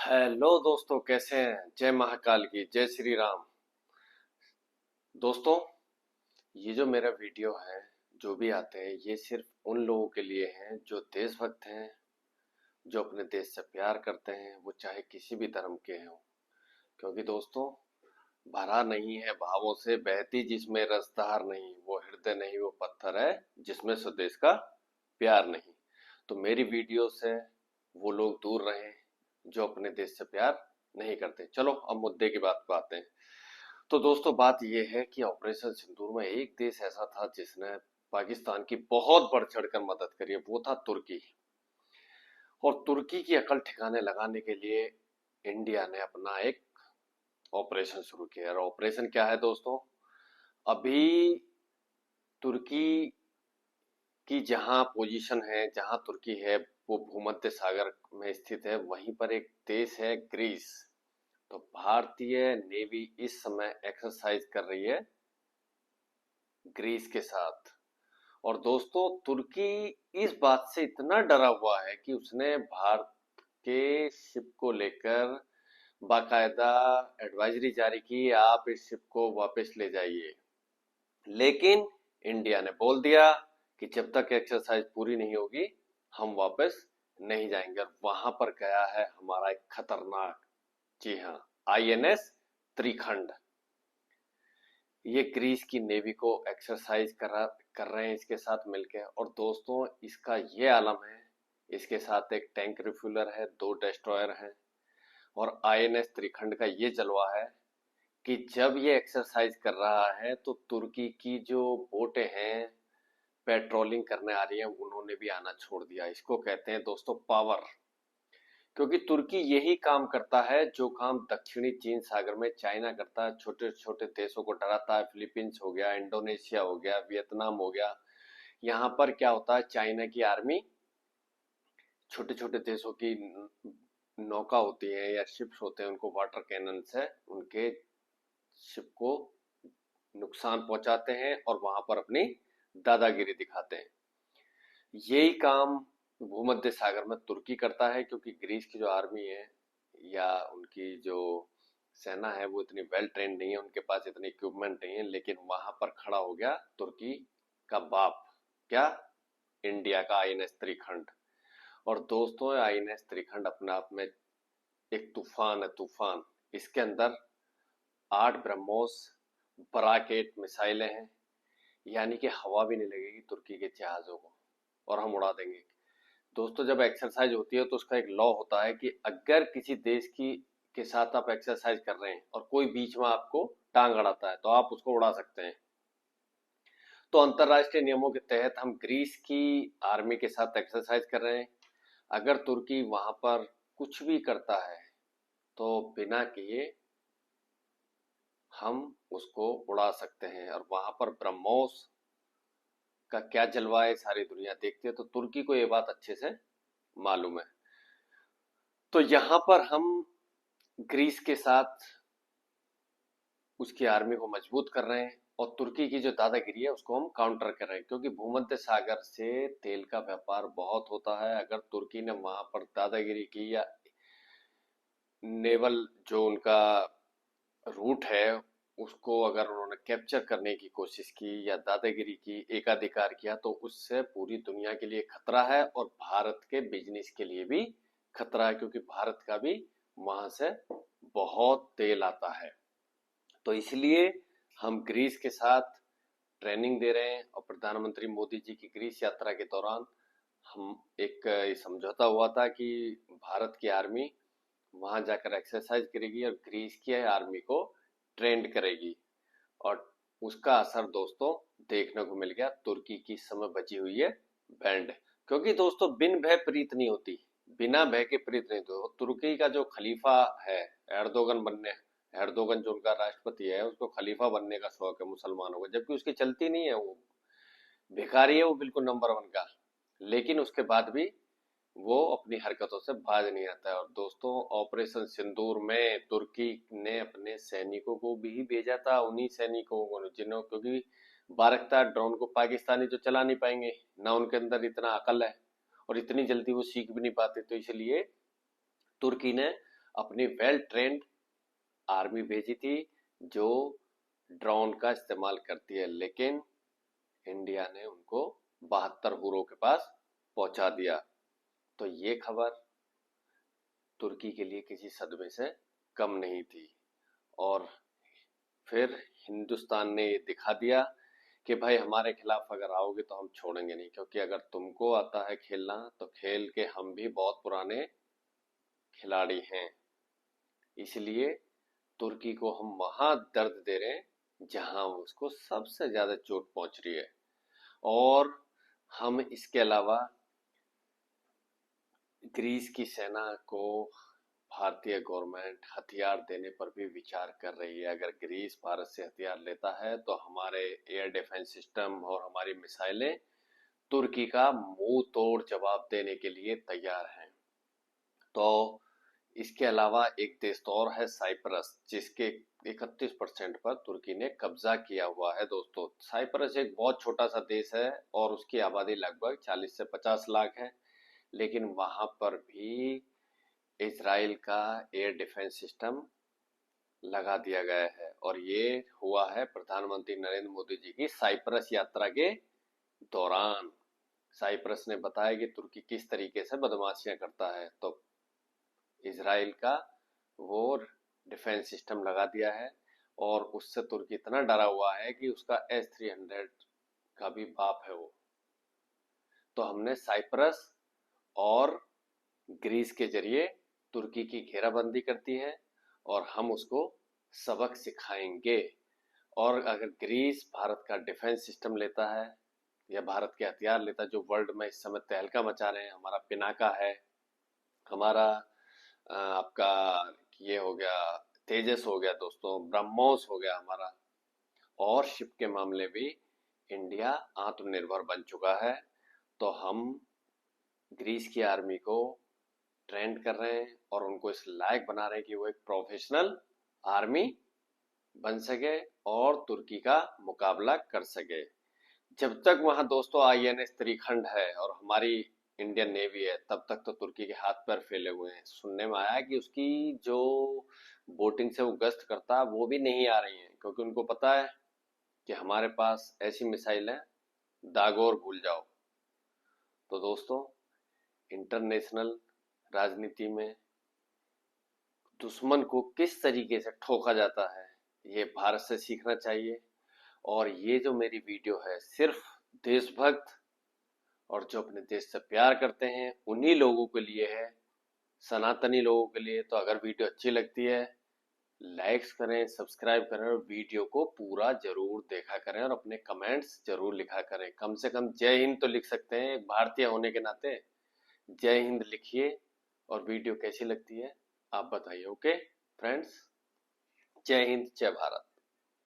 Hello दोस्तों, कैसे हैं? जय महाकाल की, जय श्री राम। दोस्तों, ये जो मेरा वीडियो है, जो भी आते हैं, ये सिर्फ उन लोगों के लिए हैं जो देशभक्त हैं, जो अपने देश से प्यार करते हैं, वो चाहे किसी भी धर्म के हों। क्योंकि दोस्तों, भरा नहीं है भावों से बहती जिसमें रसधार नहीं, वो हृदय नहीं वो पत्थर है जिसमें स्वदेश का प्यार नहीं। तो मेरी वीडियो से वो लोग दूर रहें जो अपने देश से प्यार नहीं करते। चलो अब मुद्दे की बात पे आते हैं। तो दोस्तों, बात यह है कि ऑपरेशन सिंदूर में एक देश ऐसा था जिसने पाकिस्तान की बहुत बढ़ चढ़कर मदद करी है, वो था तुर्की। और तुर्की की अकल ठिकाने लगाने के लिए इंडिया ने अपना एक ऑपरेशन शुरू किया। और ऑपरेशन क्या है दोस्तों? अभी तुर्की की जहां पोजीशन है, जहां तुर्की है, वो भूमध्य सागर में स्थित है। वहीं पर एक देश है ग्रीस। तो भारतीय नेवी इस समय एक्सरसाइज कर रही है ग्रीस के साथ। और दोस्तों, तुर्की इस बात से इतना डरा हुआ है कि उसने भारत के शिप को लेकर बाकायदा एडवाइजरी जारी की, आप इस शिप को वापस ले जाइए। लेकिन इंडिया ने बोल दिया कि जब तक एक्सरसाइज पूरी नहीं होगी, हम वापस नहीं जाएंगे। और वहां पर गया है हमारा एक खतरनाक, जी हाँ, आईएनएस त्रिखंड। ये ग्रीस की नेवी को एक्सरसाइज कर रहे हैं इसके साथ मिलके। और दोस्तों, इसका ये आलम है, इसके साथ एक टैंक रिफ्यूलर है, 2 डिस्ट्रॉयर हैं। और आईएनएस त्रिखंड का ये जलवा है कि जब ये एक्सरसाइज कर रहा है तो तुर्की की जो बोटें हैं पेट्रोलिंग करने आ रही हैं, उन्होंने भी आना छोड़ दिया। इसको कहते हैं दोस्तों पावर। क्योंकि तुर्की यही काम करता है जो काम दक्षिणी चीन सागर में चाइना करता है, छोटे छोटे देशों को डराता है। फिलीपींस हो गया, इंडोनेशिया हो गया, वियतनाम हो गया। यहाँ पर क्या होता है, चाइना की आर्मी छोटे छोटे देशों की नौका होती है या शिप्स होते हैं, उनको वाटर कैनन से उनके शिप को नुकसान पहुंचाते हैं और वहां पर अपनी दादागिरी दिखाते हैं। यही काम भूमध्य सागर में तुर्की करता है। क्योंकि ग्रीस की जो आर्मी है या उनकी जो सेना है वो इतनी वेल ट्रेंड नहीं है, उनके पास इतनी इक्विपमेंट नहीं है। लेकिन वहां पर खड़ा हो गया तुर्की का बाप, क्या? इंडिया का आईएनएस त्रिखंड। और दोस्तों, आईएनएस त्रिखंड अपने आप में एक तूफान है, तूफान। इसके अंदर 8 ब्रह्मोस बराकेट मिसाइलें हैं, यानी कि हवा भी नहीं लगेगी तुर्की के जहाजों को और हम उड़ा देंगे। दोस्तों, जब एक्सरसाइज होती है तो उसका एक लॉ होता है कि अगर किसी देश की के साथ आप एक्सरसाइज कर रहे हैं और कोई बीच में आपको टांग अड़ाता है तो आप उसको उड़ा सकते हैं। तो अंतरराष्ट्रीय नियमों के तहत हम ग्रीस की आर्मी के साथ एक्सरसाइज कर रहे हैं। अगर तुर्की वहां पर कुछ भी करता है तो बिना किए हम उसको उड़ा सकते हैं। और वहां पर ब्रह्मोस का क्या जलवा है सारी दुनिया देखती है, तो तुर्की को ये बात अच्छे से मालूम है। तो यहाँ पर हम ग्रीस के साथ उसकी आर्मी को मजबूत कर रहे हैं और तुर्की की जो दादागिरी है उसको हम काउंटर कर रहे हैं। क्योंकि भूमध्य सागर से तेल का व्यापार बहुत होता है। अगर तुर्की ने वहां पर दादागिरी की या नेवल जो उनका रूट है उसको अगर उन्होंने कैप्चर करने की कोशिश की या दादागिरी की, एकाधिकार किया, तो उससे पूरी दुनिया के लिए खतरा है और भारत के बिजनेस के लिए भी खतरा है। क्योंकि भारत का भी वहां से बहुत तेल आता है। तो इसलिए हम ग्रीस के साथ ट्रेनिंग दे रहे हैं। और प्रधानमंत्री मोदी जी की ग्रीस यात्रा के दौरान हम एक समझौता हुआ था कि भारत की आर्मी वहां जाकर एक्सरसाइज करेगी और ग्रीस की आर्मी को ट्रेंड करेगी। और उसका असर दोस्तों देखने को मिल गया। तुर्की की इस समय बची हुई है बैंड। क्योंकि दोस्तों, बिन भय प्रीत नहीं होती, बिना भय के प्रीत नहीं होती। तुर्की का जो खलीफा है, एर्दोगन जो उनका राष्ट्रपति है, उसको खलीफा बनने का शौक है मुसलमानों को, जबकि उसकी चलती नहीं है। वो भिखारी है, वो बिल्कुल नंबर 1 का। लेकिन उसके बाद भी वो अपनी हरकतों से बाज नहीं आता है। और दोस्तों, ऑपरेशन सिंदूर में तुर्की ने अपने सैनिकों को भी भेजा था, उन्हीं सैनिकों को जिन्हों, क्योंकि बारकतार ड्रोन को पाकिस्तानी तो चला नहीं पाएंगे, ना उनके अंदर इतना अकल है और इतनी जल्दी वो सीख भी नहीं पाते। तो इसलिए तुर्की ने अपनी वेल ट्रेंड आर्मी भेजी थी जो ड्रोन का इस्तेमाल करती है, लेकिन इंडिया ने उनको 72 हुरों के पास पहुंचा दिया। तो ये खबर तुर्की के लिए किसी सदमे से कम नहीं थी। और फिर हिंदुस्तान ने ये दिखा दिया कि भाई हमारे खिलाफ अगर आओगे तो हम छोड़ेंगे नहीं, क्योंकि अगर तुमको आता है खेलना तो खेल के हम भी बहुत पुराने खिलाड़ी हैं। इसलिए तुर्की को हम वहां दर्द दे रहे हैं जहां उसको सबसे ज्यादा चोट पहुंच रही है। और हम इसके अलावा ग्रीस की सेना को भारतीय गवर्नमेंट हथियार देने पर भी विचार कर रही है। अगर ग्रीस भारत से हथियार लेता है तो हमारे एयर डिफेंस सिस्टम और हमारी मिसाइलें तुर्की का मुंह तोड़ जवाब देने के लिए तैयार हैं। तो इसके अलावा एक देश तो और है, साइप्रस, जिसके 31% पर तुर्की ने कब्जा किया हुआ है। दोस्तों, साइप्रस एक बहुत छोटा सा देश है और उसकी आबादी लगभग 40 से 50 लाख है, लेकिन वहां पर भी इजराइल का एयर डिफेंस सिस्टम लगा दिया गया है। और ये हुआ है प्रधानमंत्री नरेंद्र मोदी जी की साइप्रस यात्रा के दौरान। साइप्रस ने बताया कि तुर्की किस तरीके से बदमाशियां करता है, तो इजराइल का वो डिफेंस सिस्टम लगा दिया है। और उससे तुर्की इतना डरा हुआ है कि उसका S-300 का भी बाप है वो। तो हमने साइप्रस और ग्रीस के जरिए तुर्की की घेराबंदी करती है और हम उसको सबक सिखाएंगे। और अगर ग्रीस भारत का डिफेंस सिस्टम लेता है या भारत के हथियार लेता है, जो वर्ल्ड में इस समय तहलका मचा रहे हैं, हमारा पिनाका है, हमारा आपका ये हो गया तेजस हो गया दोस्तों, ब्रह्मोस हो गया हमारा, और शिप के मामले भी इंडिया आत्मनिर्भर बन चुका है। तो हम ग्रीस की आर्मी को ट्रेंड कर रहे हैं और उनको इस लायक बना रहे हैं कि वो एक प्रोफेशनल आर्मी बन सके और तुर्की का मुकाबला कर सके। जब तक वहां दोस्तों INS त्रिखंड है और हमारी इंडियन नेवी है, तब तक तो तुर्की के हाथ पैर फैले हुए हैं। सुनने में आया कि उसकी जो बोटिंग से वो गश्त करता है वो भी नहीं आ रही है, क्योंकि उनको पता है कि हमारे पास ऐसी मिसाइल है, दागोर भूल जाओ। तो दोस्तों, इंटरनेशनल राजनीति में दुश्मन को किस तरीके से ठोका जाता है, ये भारत से सीखना चाहिए। और ये जो मेरी वीडियो है सिर्फ देशभक्त और जो अपने देश से प्यार करते हैं उन्हीं लोगों के लिए है, सनातनी लोगों के लिए। तो अगर वीडियो अच्छी लगती है, लाइक्स करें, सब्सक्राइब करें और वीडियो को पूरा जरूर देखा करें और अपने कमेंट्स जरूर लिखा करें। कम से कम जय हिंद तो लिख सकते हैं, एक भारतीय होने के नाते जय हिंद लिखिए। और वीडियो कैसी लगती है आप बताइए। ओके फ्रेंड्स, जय हिंद, जय भारत।